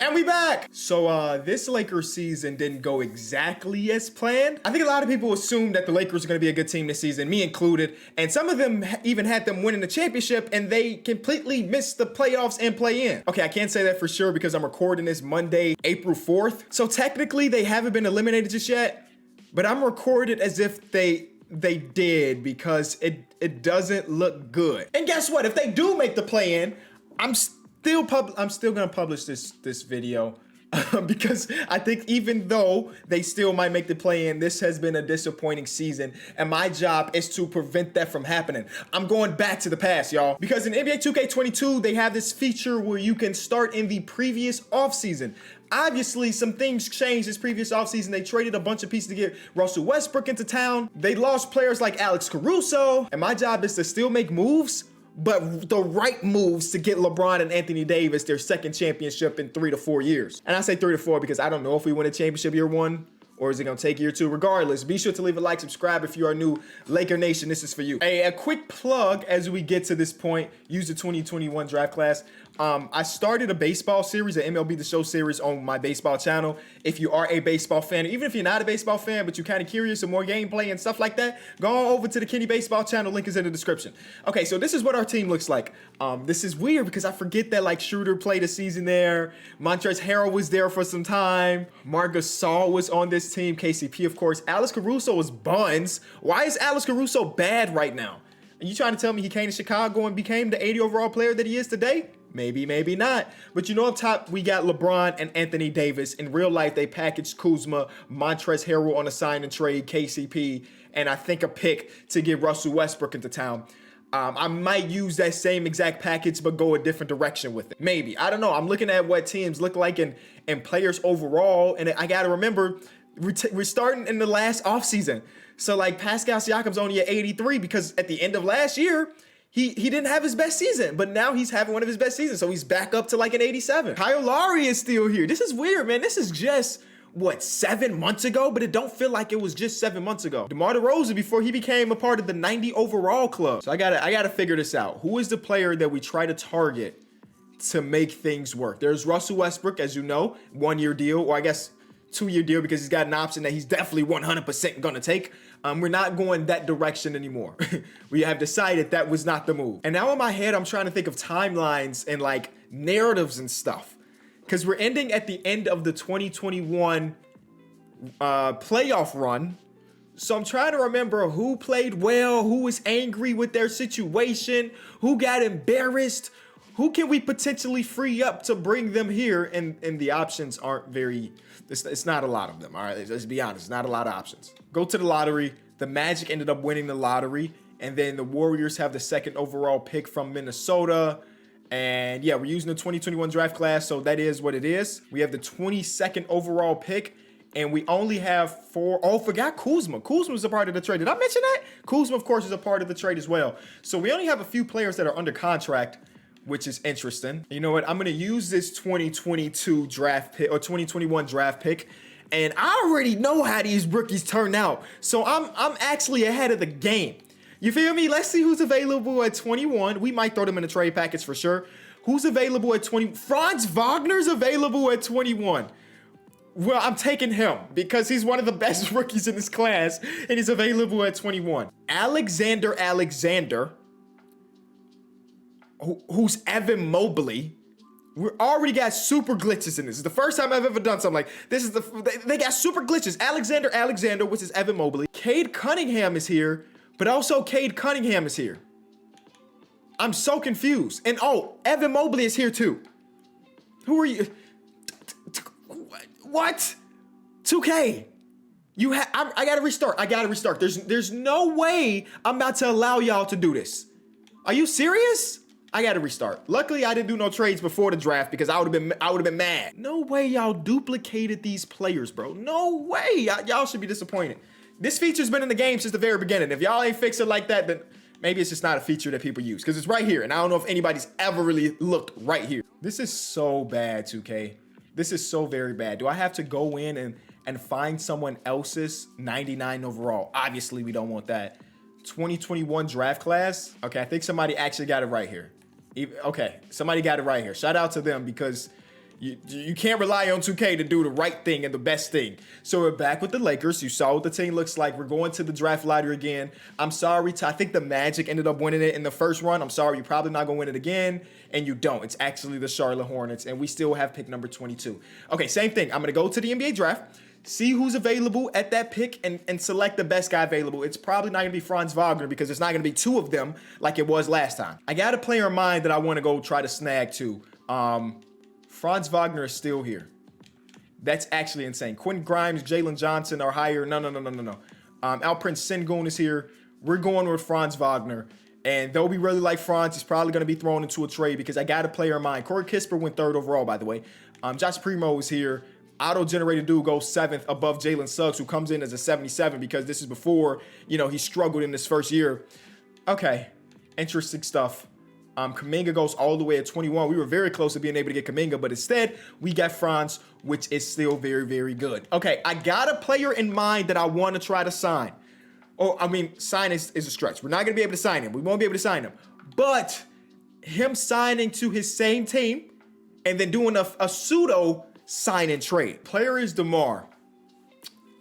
And we back! So this Lakers season didn't go exactly as planned. I think a lot of people assumed that the Lakers are going to be a good team this season, me included. And some of them even had them winning the championship, and they completely missed the playoffs and play in. Okay, I can't say that for sure because I'm recording this Monday, April 4th. So technically they haven't been eliminated just yet, but I'm recorded as if they did because it doesn't look good. And guess what? If they do make the play in, I'm still gonna publish this video because I think even though they still might make the play in, this has been a disappointing season, and my job is to prevent that from happening. I'm going back to the past, y'all, because in NBA 2K22 they have this feature where you can start in the previous offseason. Obviously, some things changed this previous offseason. They traded a bunch of pieces to get Russell Westbrook into town. They lost players like Alex Caruso, and my job is to still make moves, but the right moves to get LeBron and Anthony Davis their second championship in 3 to 4 years. And I say 3 to 4 because I don't know if we win a championship year 1 or is it gonna take year 2? Regardless, be sure to leave a like, subscribe if you are new. Laker Nation, this is for you. A quick plug as we get to this point, use the 2021 draft class. I started a baseball series, an MLB The Show series on my baseball channel. If you are a baseball fan, even if you're not a baseball fan, but you're kind of curious of more gameplay and stuff like that, go over to the Kenny Baseball channel. Link is in the description. Okay, so this is what our team looks like. This is weird because I forget that like Schroeder played a season there. Montrezl Harrell was there for some time. Marc Gasol was on this team. KCP, of course. Alex Caruso was buns. Why is Alex Caruso bad right now? Are you trying to tell me he came to Chicago and became the 80 overall player that he is today? Maybe, maybe not. But you know, up top, we got LeBron and Anthony Davis. In real life, they packaged Kuzma, Montrezl Harrell on a sign and trade, KCP, and I think a pick to get Russell Westbrook into town. I might use that same exact package, but go a different direction with it. Maybe. I don't know. I'm looking at what teams look like and players overall, and I got to remember, we're starting in the last offseason. So, like, Pascal Siakam's only at 83 because at the end of last year, he didn't have his best season, but now he's having one of his best seasons, so he's back up to like an 87. Kyle Lowry is still here. This is weird, man. This is just, what, 7 months ago? But it don't feel like it was just 7 months ago. DeMar DeRozan before he became a part of the 90 overall club. So I gotta figure this out. Who is the player that we try to target to make things work? There's Russell Westbrook, as you know, 1-year deal, or I guess 2-year deal because he's got an option that he's definitely 100% gonna take. We're not going that direction anymore. We have decided that was not the move. And now in my head, I'm trying to think of timelines and like narratives and stuff. Because we're ending at the end of the 2021 playoff run. So I'm trying to remember who played well, who was angry with their situation, who got embarrassed, who can we potentially free up to bring them here? And the options aren't very, it's not a lot of them, all right? Let's be honest, not a lot of options. Go to the lottery. The Magic ended up winning the lottery. And then the Warriors have the 2nd overall pick from Minnesota. And yeah, we're using the 2021 draft class, so that is what it is. We have the 22nd overall pick. And we only have 4. Oh, forgot Kuzma. Kuzma was a part of the trade. Did I mention that? Kuzma, of course, is a part of the trade as well. So we only have a few players that are under contract, which is interesting. You know what? I'm going to use this 2022 draft pick or 2021 draft pick. And I already know how these rookies turn out. So I'm actually ahead of the game. You feel me? Let's see who's available at 21. We might throw them in a trade package for sure. Who's available at 20? Franz Wagner's available at 21. Well, I'm taking him because he's one of the best rookies in this class and he's available at 21. Alexander, who's Evan Mobley. We already got super glitches in this. It's the first time I've ever done something like this. They got super glitches. Alexander, which is Evan Mobley. Cade Cunningham is here, but also Cade Cunningham is here. I'm so confused. And oh, Evan Mobley is here too. Who are you? What? 2K. I gotta restart. There's no way I'm about to allow y'all to do this. Are you serious? I gotta restart. Luckily, I didn't do no trades before the draft because I would have been mad. No way y'all duplicated these players, bro. No way. Y'all should be disappointed. This feature's been in the game since the very beginning. If y'all ain't fix it like that, then maybe it's just not a feature that people use because it's right here. And I don't know if anybody's ever really looked right here. This is so bad, 2K. This is so very bad. Do I have to go in and find someone else's 99 overall? Obviously, we don't want that. 2021 draft class. Okay, I think somebody actually got it right here. Okay, somebody got it right here. Shout out to them because You can't rely on 2K to do the right thing and the best thing. So we're back with the Lakers. You saw what the team looks like. We're going to the draft lottery again. I'm sorry, I think the Magic ended up winning it in the first run. I'm sorry, you're probably not going to win it again. And you don't. It's actually the Charlotte Hornets. And we still have pick number 22. Okay, same thing. I'm going to go to the NBA draft, see who's available at that pick, and select the best guy available. It's probably not going to be Franz Wagner because there's not going to be two of them like it was last time. I got a player in mind that I want to go try to snag too. Franz Wagner is still here. That's actually insane. Quentin Grimes, Jalen Johnson are higher. No. Alperen Sengun is here. We're going with Franz Wagner. And though we really like Franz, he's probably going to be thrown into a trade because I got a player in mind. Corey Kispert went 3rd overall, by the way. Josh Primo is here. Auto-generated dude goes 7th above Jalen Suggs, who comes in as a 77 because this is before, he struggled in his first year. Okay, interesting stuff. Kuminga goes all the way at 21. We were very close to being able to get Kuminga, but instead, we got Franz, which is still very, very good. Okay, I got a player in mind that I want to try to sign. Sign is a stretch. We're not going to be able to sign him. We won't be able to sign him. But him signing to his same team and then doing a pseudo sign and trade. Player is DeMar.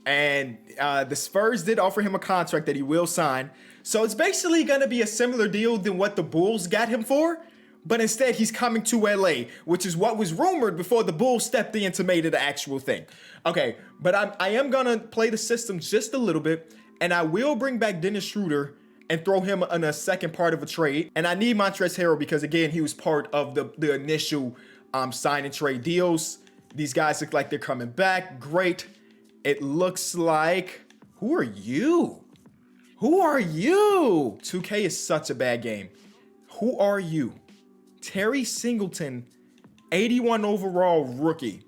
And the Spurs did offer him a contract that he will sign. So it's basically going to be a similar deal than what the Bulls got him for. But instead, he's coming to LA, which is what was rumored before the Bulls stepped in to make it an actual thing. Okay, but I am going to play the system just a little bit. And I will bring back Dennis Schroeder and throw him in a second part of a trade. And I need Montrezl Harrell because, again, he was part of the initial sign and trade deals. These guys look like they're coming back. Great. It looks like... Who are you? 2K is such a bad game. Who are you? Terry Singleton, 81 overall rookie.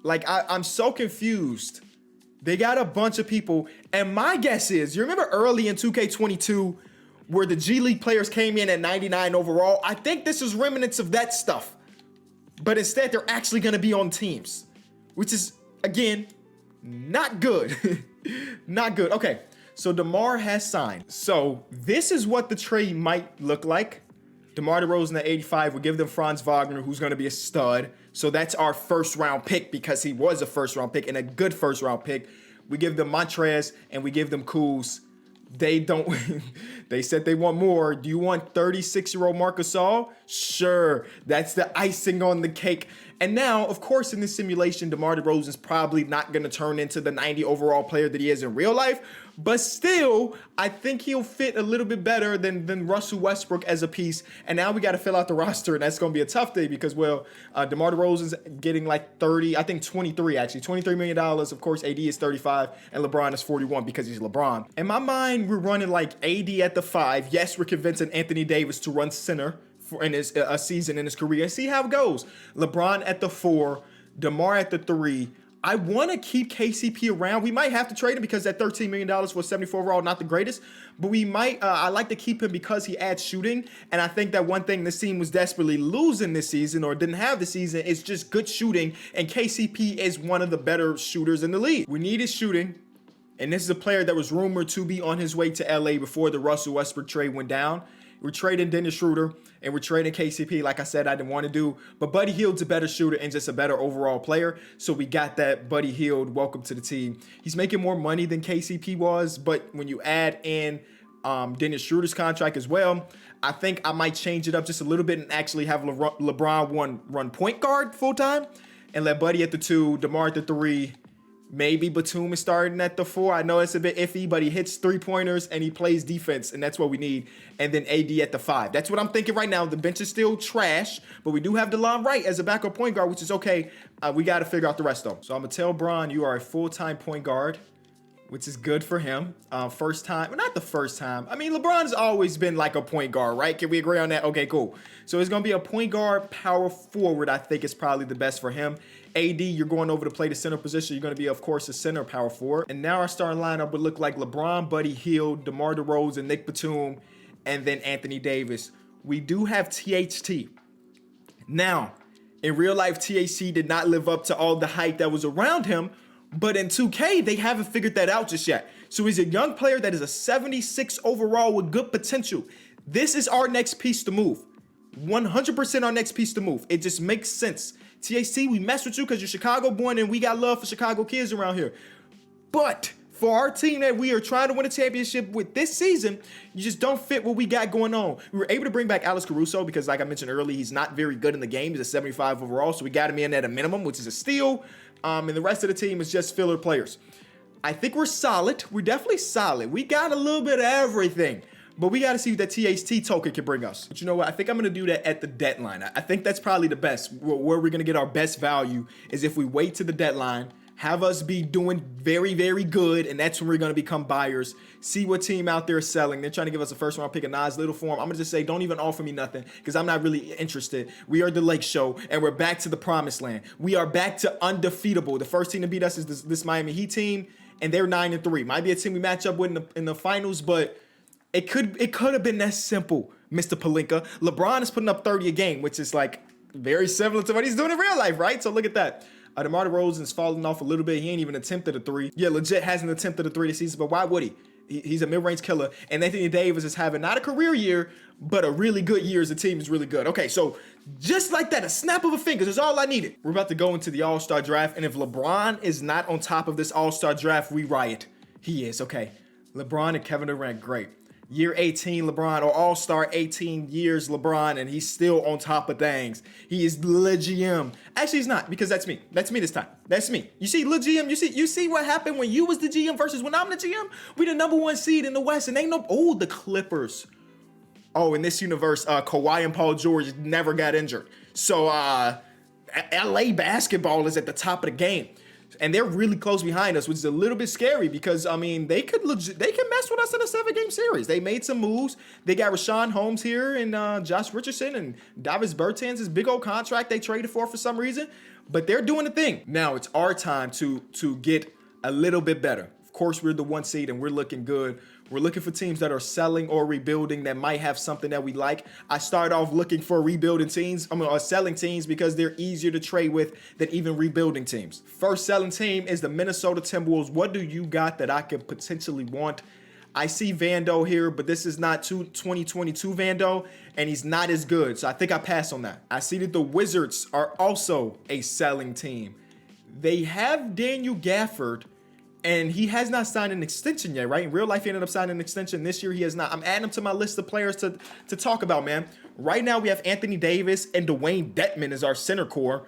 Like, I'm so confused. They got a bunch of people. And my guess is, you remember early in 2K22 where the G League players came in at 99 overall? I think this is remnants of that stuff. But instead, they're actually going to be on teams, which is, again, not good. Not good. Okay, so DeMar has signed. So this is what the trade might look like. DeMar DeRozan at 85 will give them Franz Wagner, who's going to be a stud. So that's our first round pick because he was a first round pick and a good first round pick. We give them Montrez and we give them Kuz. They don't, they said they want more. Do you want 36-year-old Marc Gasol? Sure, that's the icing on the cake. And now, of course, in this simulation, DeMar DeRozan is probably not going to turn into the 90 overall player that he is in real life. But still, I think he'll fit a little bit better than Russell Westbrook as a piece. And now we got to fill out the roster, and that's going to be a tough thing because, DeMar DeRozan's getting like 30, I think 23 actually, $23 million. Of course, AD is 35, and LeBron is 41 because he's LeBron. In my mind, we're running like AD at the 5. Yes, we're convincing Anthony Davis to run center in his season in his career and see how it goes. LeBron at the 4, DeMar at the 3. I want to keep KCP around. We might have to trade him because that $13 million for 74 overall, not the greatest. But we might, I like to keep him because he adds shooting. And I think that one thing this team was desperately losing this season or didn't have this season is just good shooting. And KCP is one of the better shooters in the league. We need his shooting. And this is a player that was rumored to be on his way to LA before the Russell Westbrook trade went down. We're trading Dennis Schroeder and we're trading KCP. Like I said, I didn't want to do, but Buddy Hield's a better shooter and just a better overall player. So we got that. Buddy Hield, welcome to the team. He's making more money than KCP was, but when you add in Dennis Schroeder's contract as well, I think I might change it up just a little bit and actually have LeBron run point guard full time and let Buddy at the 2, DeMar at the 3. Maybe Batum is starting at the 4. I know it's a bit iffy, but he hits 3-pointers and he plays defense, and that's what we need. And then AD at the 5. That's what I'm thinking right now. The bench is still trash, but we do have DeLon Wright as a backup point guard, which is okay. We got to figure out the rest, though. So I'm going to tell Bron you are a full-time point guard, which is good for him. First time. Well, not the first time. I mean, LeBron's always been like a point guard, right? Can we agree on that? Okay, cool. So it's going to be a point guard, power forward, I think is probably the best for him. AD, you're going over to play the center position. You're going to be, of course, a center power forward. And now our starting lineup would look like LeBron, Buddy Hield, DeMar DeRozan, Nick Batum, and then Anthony Davis. We do have THT. Now, in real life, THT did not live up to all the hype that was around him, but in 2K, they haven't figured that out just yet. So he's a young player that is a 76 overall with good potential. This is our next piece to move. 100% our next piece to move. It just makes sense. THT, we mess with you because you're Chicago born and we got love for Chicago kids around here. But for our team that we are trying to win a championship with this season, you just don't fit what we got going on. We were able to bring back Alex Caruso because, like I mentioned earlier, he's not very good in the game. He's a 75 overall, so we got him in at a minimum, which is a steal. And the rest of the team is just filler players. I think we're solid. We're definitely solid. We got a little bit of everything. But we got to see what that THT token can bring us. But you know what? I think I'm going to do that at the deadline. I think that's probably the best. Where we're going to get our best value is if we wait to the deadline, have us be doing very, very good, and that's when we're going to become buyers. See what team out there is selling. They're trying to give us a first-round pick, a Nas Little for him. I'm going to just say, don't even offer me nothing because I'm not really interested. We are the Lake Show, and we're back to the promised land. We are back to undefeatable. The first team to beat us is this Miami Heat team, and they're 9-3. Might be a team we match up with in the finals, but it could have been that simple, Mr. Pelinka. LeBron is putting up 30 a game, which is like very similar to what he's doing in real life, right? So look at that. DeMar DeRozan's falling off a little bit. He ain't even attempted a three. Yeah, legit hasn't attempted a three this season, but why would he? He's a mid-range killer. And Anthony Davis is having not a career year, but a really good year as a team is really good. Okay, so just like that, a snap of a finger is all I needed. We're about to go into the All-Star draft, and if LeBron is not on top of this All-Star draft, we riot. He is, okay. LeBron and Kevin Durant, great. Year 18 LeBron, or All-Star 18 years LeBron, and he's still on top of things. He is the GM. Actually, he's not, because that's me. That's me this time. That's me. You see, Lil GM, you see what happened when you was the GM versus when I'm the GM? We the number one seed in the West, and the Clippers. Oh, in this universe, Kawhi and Paul George never got injured. So, LA basketball is at the top of the game. And they're really close behind us, which is a little bit scary because, I mean, they can mess with us in a 7-game series. They made some moves. They got Rashawn Holmes here and Josh Richardson and Davis Bertans, this big old contract they traded for some reason. But they're doing the thing. Now it's our time to get a little bit better. Of course, we're the one seed and we're looking good. We're looking for teams that are selling or rebuilding that might have something that we like. I started off looking for rebuilding teams, selling teams because they're easier to trade with than even rebuilding teams. First selling team is the Minnesota Timberwolves. What do you got that I could potentially want? I see Vando here, but this is not 2022 Vando, and he's not as good. So I think I pass on that. I see that the Wizards are also a selling team. They have Daniel Gafford, and he has not signed an extension yet, right? In real life, he ended up signing an extension. This year, he has not. I'm adding him to my list of players to talk about, man. Right now, we have Anthony Davis and Dwayne Dedmon as our center core.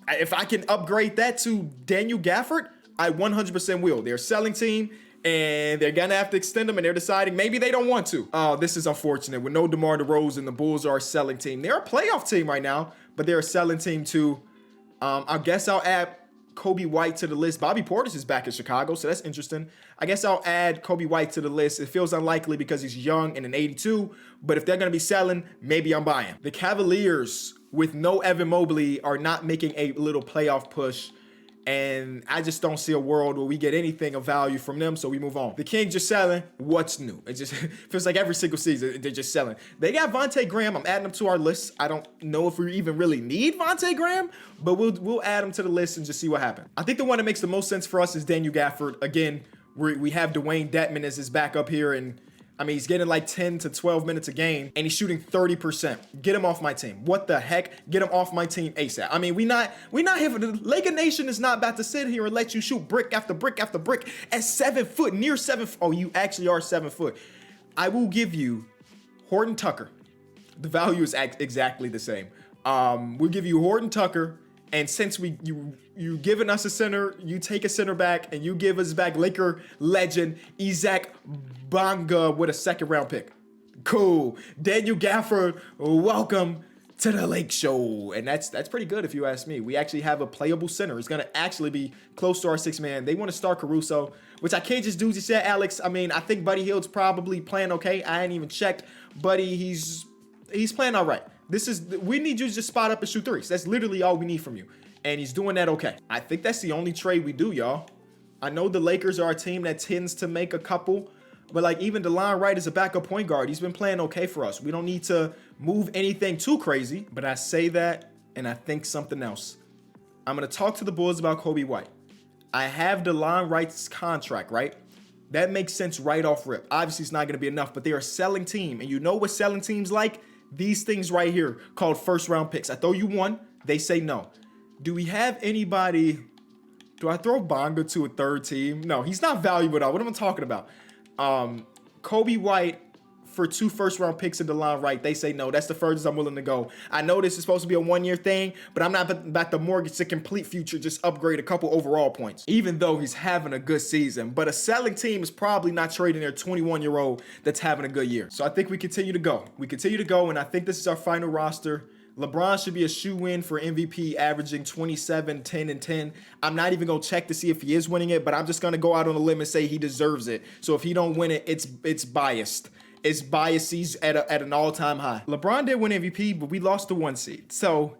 If I can upgrade that to Daniel Gafford, I 100% will. They're a selling team, and they're going to have to extend them, and they're deciding maybe they don't want to. Oh, this is unfortunate. With no DeMar DeRozan, the Bulls are a selling team. They're a playoff team right now, but they're a selling team too. I guess I'll add Kobe White to the list. Bobby Portis is back in Chicago, so that's interesting. I guess I'll add Kobe White to the list. It feels unlikely because he's young and an 82, but if they're going to be selling, maybe I'm buying. The Cavaliers, with no Evan Mobley, are not making a little playoff push, and I just don't see a world where we get anything of value from them, so we move on. The Kings just selling. What's new? It just feels like every single season they're just selling. They got Vontae Graham. I'm adding him to our list. I don't know if we even really need Vontae Graham, but we'll add him to the list and just see what happens. I think the one that makes the most sense for us is Daniel Gafford. Again, we have Dwayne Dedmon as his backup here, and I mean, he's getting like 10 to 12 minutes a game, and he's shooting 30%. Get him off my team. What the heck? Get him off my team ASAP. I mean, we not here for the Laker Nation is not about to sit here and let you shoot brick after brick after brick at 7 foot, near 7 foot. Oh, you actually are 7 foot. I will give you Horton Tucker. The value is exactly the same. We'll give you Horton Tucker, and since you giving us a center, you take a center back, and you give us back Laker legend Isaac Bonga with a 2nd round pick. Cool. Daniel Gafford, welcome to the Lake Show. And that's pretty good if you ask me. We actually have a playable center. It's going to actually be close to our 6th man. They want to start Caruso, which I can't just do as you said, Alex. I mean, I think Buddy Hield's probably playing okay. I ain't even checked. Buddy, he's playing all right. We need you to just spot up and shoot threes. That's literally all we need from you. And he's doing that okay. I think that's the only trade we do, y'all. I know the Lakers are a team that tends to make a couple, but like even DeLon Wright is a backup point guard. He's been playing okay for us. We don't need to move anything too crazy, but I say that and I think something else. I'm going to talk to the Bulls about Kobe White. I have DeLon Wright's contract, right? That makes sense right off rip. Obviously, it's not going to be enough, but they're a selling team. And you know what selling teams like? These things right here called 1st round picks. I throw you one, they say no. Do we have anybody? Do I throw Bonga to a third team? No, he's not valuable at all. What am I talking about? Kobe White for 2 first-round picks in DeLon Wright. They say no. That's the furthest I'm willing to go. I know this is supposed to be a 1-year thing, but I'm not about to mortgage the complete future, just upgrade a couple overall points, even though he's having a good season. But a selling team is probably not trading their 21-year-old that's having a good year. So I think we continue to go. And I think this is our final roster. LeBron should be a shoe-in for MVP, averaging 27, 10, and 10. I'm not even going to check to see if he is winning it, but I'm just going to go out on a limb and say he deserves it. So if he don't win it, it's biased. It's biases at an all-time high. LeBron did win MVP, but we lost the 1 seed. So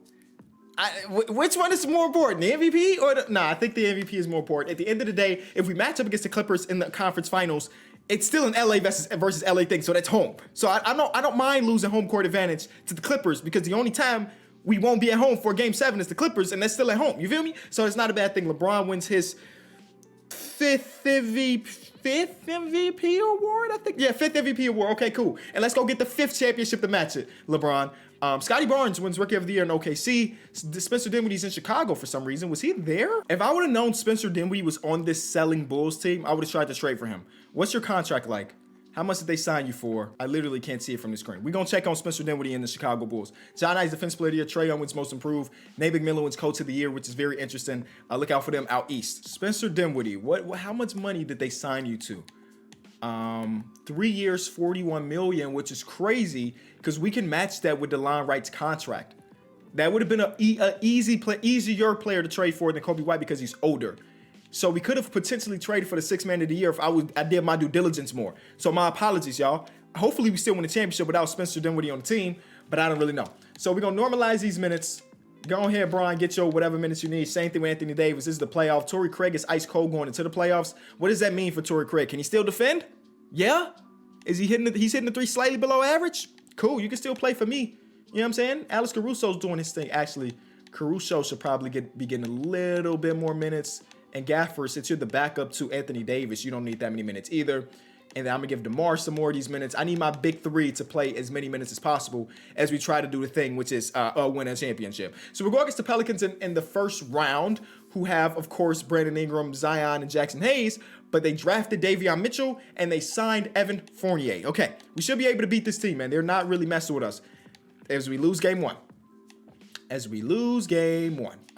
which one is more important, the MVP or I think the MVP is more important. At the end of the day, if we match up against the Clippers in the conference finals, it's still an LA versus LA thing, so that's home. So I don't mind losing home court advantage to the Clippers because the only time we won't be at home for Game 7 is the Clippers, and that's still at home. You feel me? So it's not a bad thing. LeBron wins his fifth MVP award, I think. Yeah, 5th MVP award. Okay, cool. And let's go get the 5th championship to match it, LeBron. Scotty Barnes wins Rookie of the Year in OKC. Spencer Dinwiddie's in Chicago for some reason. Was he there? If I would have known Spencer Dinwiddie was on this selling Bulls team, I would have tried to trade for him. What's your contract like? How much did they sign you for? I literally can't see it from the screen. We're going to check on Spencer Dinwiddie and the Chicago Bulls. John Ice, Defensive Player of the Year. Trae Young wins Most Improved. Nate McMillan wins Coach of the Year, which is very interesting. Look out for them out east. Spencer Dinwiddie, how much money did they sign you to? 3 years, $41 million, which is crazy because we can match that with DeLon Wright's contract. That would have been an easier player to trade for than Kobe White because he's older. So we could have potentially traded for the 6th man of the year if I did my due diligence more. So my apologies, y'all. Hopefully we still win the championship without Spencer Dinwiddie on the team, but I don't really know. So we're going to normalize these minutes. Go ahead, Brian, get your whatever minutes you need. Same thing with Anthony Davis. This is the playoff. Torrey Craig is ice cold going into the playoffs. What does that mean for Torrey Craig? Can he still defend? Yeah. Is he he's hitting the 3 slightly below average? Cool. You can still play for me. You know what I'm saying? Alex Caruso's doing his thing. Actually, Caruso should probably be getting a little bit more minutes. And Gaffer, since you're the backup to Anthony Davis, you don't need that many minutes either. And then I'm going to give DeMar some more of these minutes. I need my big 3 to play as many minutes as possible as we try to do the thing, which is win a championship. So we're going against the Pelicans in the first round, who have, of course, Brandon Ingram, Zion, and Jackson Hayes. But they drafted Davion Mitchell, and they signed Evan Fournier. Okay, we should be able to beat this team, man. They're not really messing with us as we lose game 1. All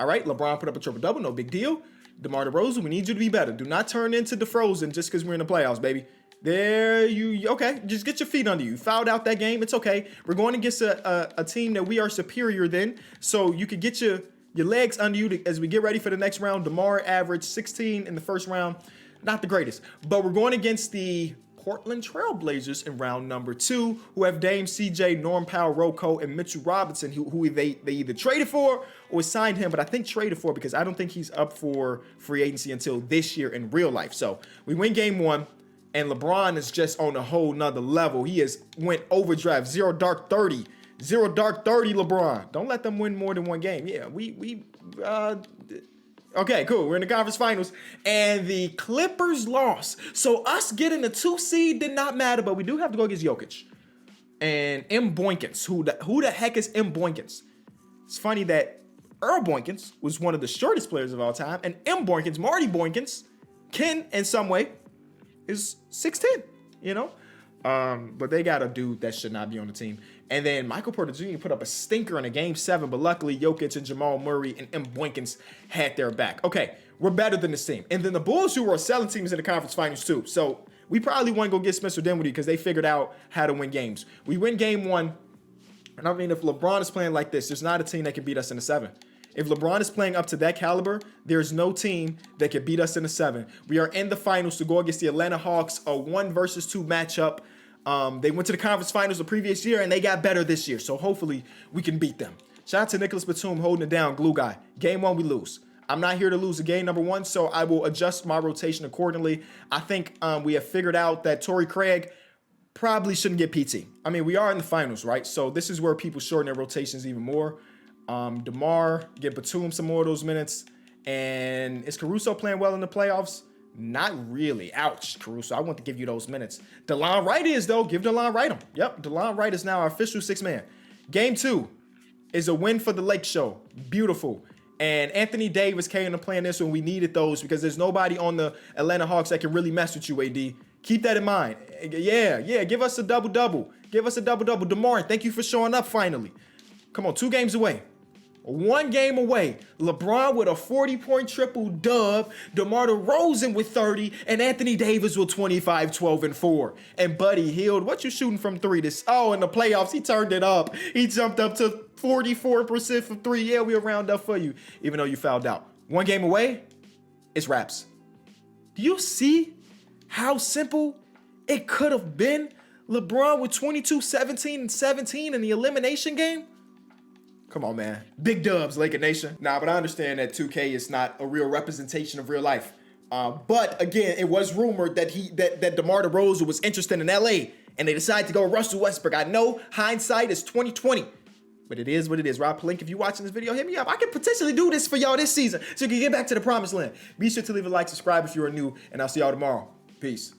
right, LeBron put up a triple-double. No big deal. DeMar DeRozan, we need you to be better. Do not turn into DeFrozen just because we're in the playoffs, baby. Okay, just get your feet under you. You fouled out that game. It's okay. We're going against a team that we are superior than, so you could get your legs under you as we get ready for the next round. DeMar averaged 16 in the first round. Not the greatest, but we're going against the Portland Trailblazers in round number 2, who have Dame, CJ, Norm Powell, Rocco, and Mitchell Robinson, who they either traded for or signed him, but I think traded for because I don't think he's up for free agency until this year in real life. So we win game 1, and LeBron is just on a whole nother level. He has went overdrive, 0 dark 30, LeBron. Don't let them win more than 1 game. Yeah, okay, cool. We're in the conference finals, and the Clippers lost. So us getting the 2 seed did not matter, but we do have to go against Jokic and M. Boykins. Who the heck is M. Boykins? It's funny that Earl Boykins was one of the shortest players of all time, and M. Boykins, Marty Boykins, Ken, in some way, is 6'10", you know? But they got a dude that should not be on the team. And then Michael Porter Jr. put up a stinker in a game 7, but luckily Jokic and Jamal Murray and M. Boykins had their back. Okay, we're better than this team. And then the Bulls, who were selling teams in the conference finals too. So we probably want to go get Spencer Dinwiddie because they figured out how to win games. We win game 1. And I mean, if LeBron is playing like this, there's not a team that can beat us in the 7. If LeBron is playing up to that caliber, there's no team that can beat us in the 7. We are in the finals to go against the Atlanta Hawks, a 1 versus 2 matchup. They went to the conference finals the previous year, and they got better this year. So hopefully we can beat them. Shout out to Nicholas Batum holding it down, glue guy. Game 1, we lose. I'm not here to lose a game number 1, so I will adjust my rotation accordingly. I think we have figured out that Torrey Craig probably shouldn't get PT. I mean, we are in the finals, right? So this is where people shorten their rotations even more. DeMar, get Batum some more of those minutes. And is Caruso playing well in the playoffs? Not really. Ouch, Caruso. I want to give you those minutes. DeLon Wright is, though. Give DeLon Wright him. Yep, DeLon Wright is now our official 6th man. Game 2 is a win for the Lake Show. Beautiful. And Anthony Davis came to play in this when we needed those because there's nobody on the Atlanta Hawks that can really mess with you, AD. Keep that in mind. Yeah, give us a double-double. Give us a double-double. DeMar, thank you for showing up finally. Come on, 2 games away. 1 game away. LeBron with a 40-point triple dub, DeMar DeRozan with 30, and Anthony Davis with 25, 12, and 4. And Buddy Hield, what you shooting from 3? In the playoffs, he turned it up. He jumped up to 44% from 3. Yeah, we'll round up for you, even though you fouled out. 1 game away, it's wraps. Do you see how simple it could have been? LeBron with 22, 17, and 17 in the elimination game? Come on, man. Big dubs, Laker Nation. Nah, but I understand that 2K is not a real representation of real life. But again, it was rumored that DeMar DeRozan was interested in LA, and they decided to go Russell Westbrook. I know hindsight is 2020, but it is what it is. Rob Plink, if you're watching this video, hit me up. I could potentially do this for y'all this season, so you can get back to the promised land. Be sure to leave a like, subscribe if you are new, and I'll see y'all tomorrow. Peace.